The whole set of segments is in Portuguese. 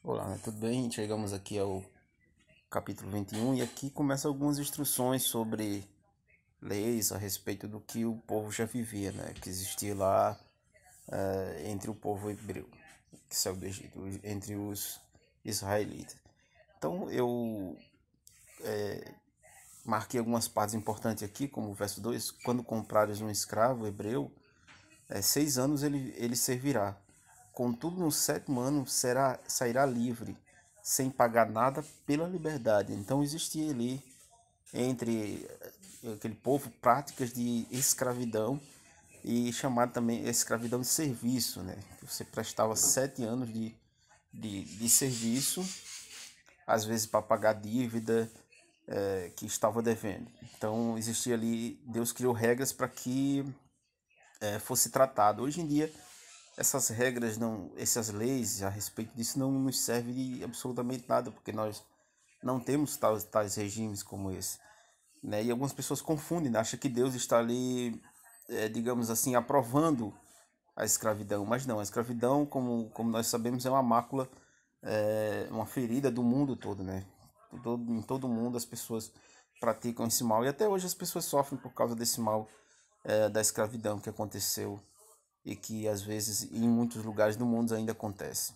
Olá, tudo bem? Chegamos aqui ao capítulo 21 e aqui começam algumas instruções sobre leis a respeito do que o povo já vivia, né? Que existia lá entre o povo hebreu, que saiu do Egito, entre os israelitas. Então eu marquei algumas partes importantes aqui, como o verso 2: quando comprares um escravo hebreu, 6 anos ele servirá. Contudo, no sétimo ano sairá livre, sem pagar nada pela liberdade. Então existia ali entre aquele povo práticas de escravidão e chamada também escravidão de serviço, né? Você prestava 7 anos de serviço, às vezes para pagar dívida que estava devendo. Então existia ali, Deus criou regras para que fosse tratado. Hoje em dia essas regras não, essas leis a respeito disso não nos servem de absolutamente nada, porque nós não temos tais regimes como esse, né? E algumas pessoas confundem, né? Acham que Deus está ali, digamos assim, aprovando a escravidão, mas não, a escravidão, como nós sabemos, é uma mácula, uma ferida do mundo todo, né? Em todo o mundo as pessoas praticam esse mal e até hoje as pessoas sofrem por causa desse mal, da escravidão que aconteceu e que às vezes em muitos lugares do mundo ainda acontece.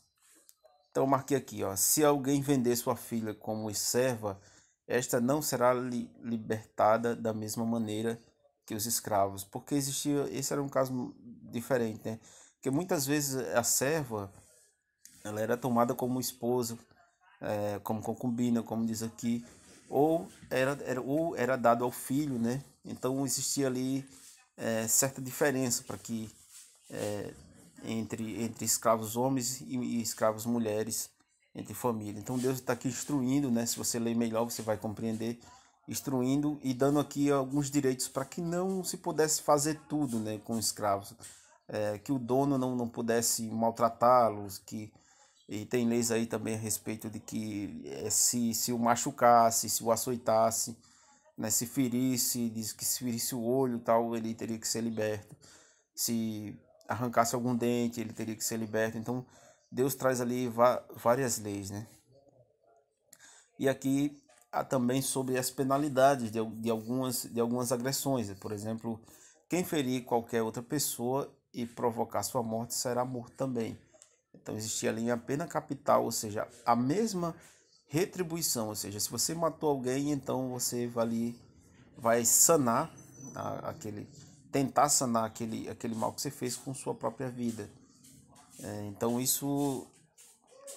Então eu marquei aqui, ó, se alguém vender sua filha como serva, esta não será libertada da mesma maneira que os escravos, porque existia, esse era um caso diferente, né? Porque muitas vezes a serva, ela era tomada como esposa, como concubina, como diz aqui, ou era dado ao filho, né? Então existia ali certa diferença para que entre escravos homens e escravos mulheres, entre família. Então Deus está aqui instruindo, né? Se você ler melhor, você vai compreender, instruindo e dando aqui alguns direitos para que não se pudesse fazer tudo, né, com escravos, que o dono não pudesse maltratá-los, que e tem leis aí também a respeito de que se o machucasse, se o açoitasse, né, se ferisse, diz que se ferisse o olho tal, ele teria que ser liberto. Se arrancasse algum dente, ele teria que ser liberto. Então, Deus traz ali várias leis, né? E aqui há também sobre as penalidades de algumas agressões. Por exemplo, quem ferir qualquer outra pessoa e provocar sua morte será morto também. Então existia ali a pena capital, ou seja, a mesma retribuição. Ou seja, se você matou alguém, então você vai sanar aquele, tentar sanar aquele mal que você fez com sua própria vida. Então isso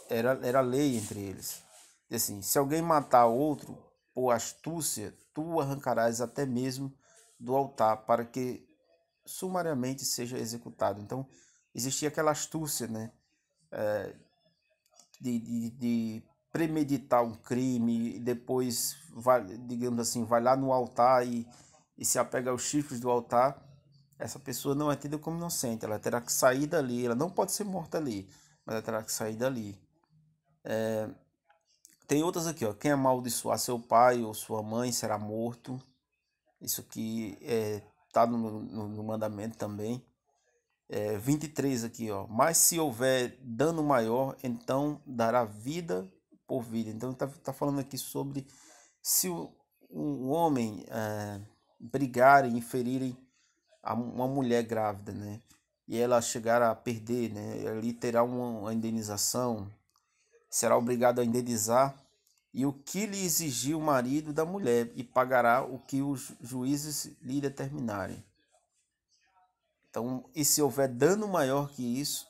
era lei entre eles. E assim, se alguém matar outro por astúcia, tu arrancarás até mesmo do altar para que sumariamente seja executado. Então existia aquela astúcia, né? De premeditar um crime e depois vai, digamos assim, vai lá no altar e se apega aos chifres do altar. Essa pessoa não é tida como inocente, ela terá que sair dali, ela não pode ser morta ali, mas ela terá que sair dali. Tem outras aqui, ó, quem amaldiçoar seu pai ou sua mãe será morto. Isso aqui tá no mandamento também. 23 aqui, ó. Mas se houver dano maior, então dará vida por vida. Então tá falando aqui sobre se um homem brigarem e ferirem uma mulher grávida, né? E ela chegar a perder, né? Ali terá uma indenização, será obrigado a indenizar e o que lhe exigir o marido da mulher e pagará o que os juízes lhe determinarem. Então, e se houver dano maior que isso,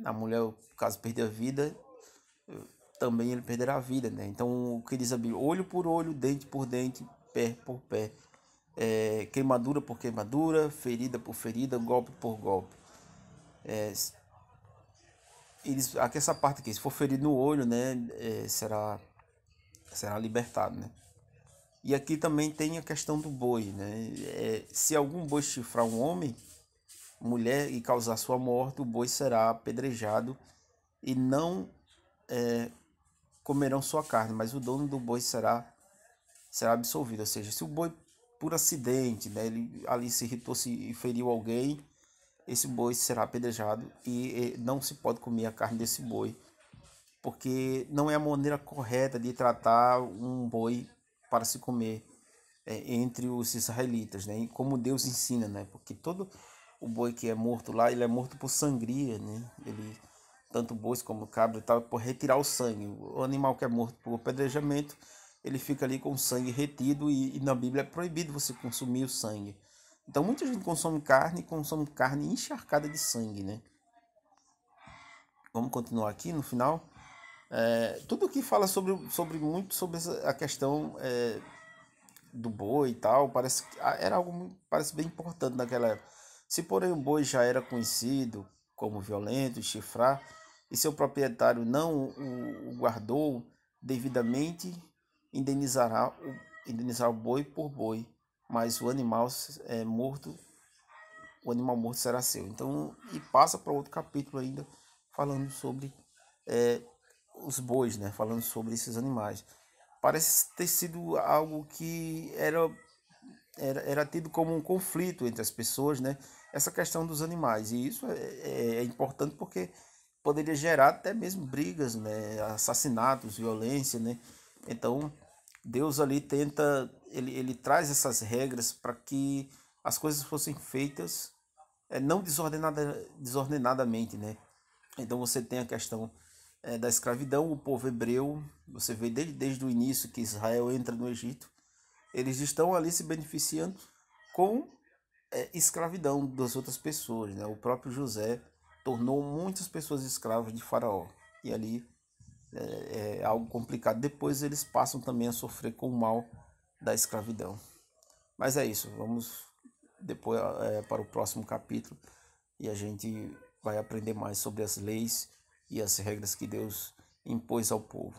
a mulher, caso perder a vida, também ele perderá a vida, né? Então, o que diz a Bíblia? Olho por olho, dente por dente, pé por pé. Queimadura por queimadura, ferida por ferida, golpe por golpe. Aqui essa parte aqui, se for ferido no olho, né, será libertado, né? E aqui também tem a questão do boi, né? Se algum boi chifrar um homem, mulher e causar sua morte, o boi será apedrejado e não comerão sua carne, mas o dono do boi será absolvido. Ou seja, se o boi por acidente, né, ele ali se irritou e feriu alguém, esse boi será apedrejado e não se pode comer a carne desse boi, porque não é a maneira correta de tratar um boi para se comer entre os israelitas, né? E como Deus ensina, né? Porque todo o boi que é morto lá, ele é morto por sangria, né? Ele, tanto bois como cabra e tal, por retirar o sangue. O animal que é morto por apedrejamento, ele fica ali com o sangue retido e na Bíblia é proibido você consumir o sangue. Então muita gente consome carne encharcada de sangue, né? Vamos continuar aqui no final. Tudo que fala sobre a questão do boi e tal, era algo parece bem importante naquela época. Se porém o boi já era conhecido como violento e chifrar, e seu proprietário não o guardou devidamente, indenizará indenizar o boi por boi, mas o animal morto será seu. Então, e passa para outro capítulo ainda, falando sobre é, os bois, né? Falando sobre esses animais. Parece ter sido algo que era tido como um conflito entre as pessoas, né? Essa questão dos animais. E isso é importante porque poderia gerar até mesmo brigas, né? Assassinatos, violência, né? Então, Deus ali ele traz essas regras para que as coisas fossem feitas não desordenadamente, né? Então você tem a questão da escravidão, o povo hebreu, você vê desde o início que Israel entra no Egito, eles estão ali se beneficiando com escravidão das outras pessoas, né? O próprio José tornou muitas pessoas escravas de Faraó, e ali é algo complicado. Depois eles passam também a sofrer com o mal da escravidão. Mas é isso, vamos depois para o próximo capítulo e a gente vai aprender mais sobre as leis e as regras que Deus impôs ao povo.